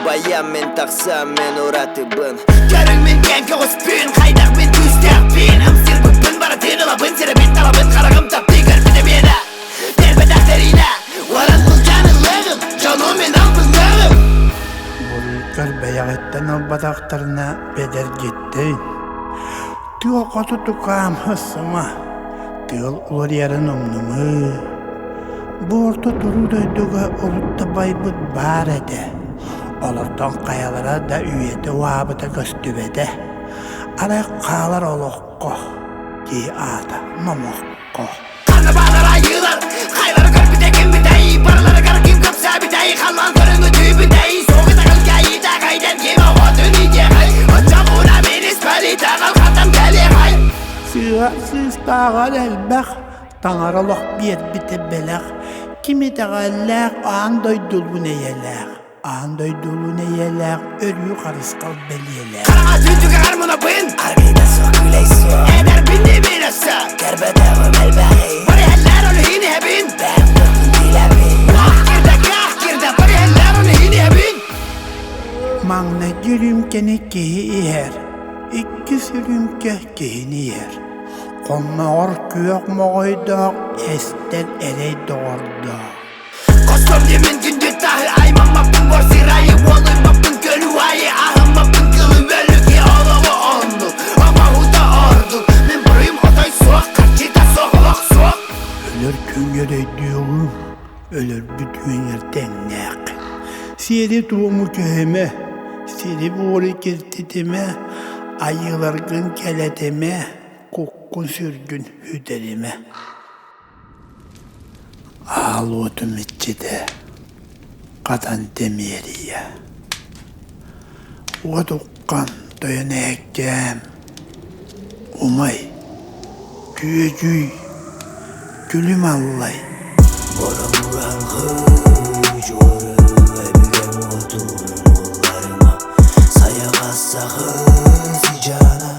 баян мен тақсам мен ұратыбын. Көрің мен кәнкі ғоспен, қайдақ мен түстәқпен. Амсыр көппін бара тегілабын, серебен талабын, қарағым тапты көрпіде мені. Бербі дақтарина, орат бұл жанылығым, жону мен алпызлығым. Бұл бәяғеттен албадақтарына бедер жеттейін. Тыл қоты тұқам хысыма, тыл олар ярын омнымы. Борты тұру дөйдігі ұлытты байбыт бар әді. Олардан қаялара да үйеті уабыта көстібеді. Арай қалар олыққо, дей ата момыққо. Қаны бағдар айылар, қайлары көрпіде кембідей, барылары қарқим көпсәбідей, қалман көріңі түйбідей, соғы тағыл кәйді қайдан кем оғатын идеғай, ұтчағуна мен іспәлі тағыл қатам кәлеғай. Сыға сыстағар әлбәқ, таңаралық бер біті бәләқ, кеме тағалләқ, аңдай дұлбын әйеләқ. Аңдай дұлбын әйеләқ, өрі қарысқал бәлеләқ. Қараға түндігі қармына бұн, Аргейда соқ күлей соқ, әдер бінде мен өсі. кәрбәдәғі мәлбәғи, Бір әлләр оны хине әбін, бәқ бұқтын дейләбін. ках кирді, бір әлләр оны хине әбін. Маңна жүрімкені кейі ер, ikki sürümke kehini yer. Qonmağır kүйök moğoydaq, estel erey doğurdaq. Kostom demin gündü tahı, aymanmaptın bor sirayı, olunmaptın gölü ayı, ahınmaptın kılı bölüki, oğlumu onlu, ama huda ordu. Men burayım otay soğuk, kaçıda soğuk soğuk. Ölür küngörey diyorum, ölür bütün yerden nek. Seri doğumu köheme, seri boğru kirtitime, ayılargın keletime, kokkun sürgün hüderime. Ağlı otum içide, qadan demeriye. Odukkan doyana ekkem, umay, tüyecüy, gülüm allay. Boran joru ebirem odunun ollarına, sayağa sahı sicana.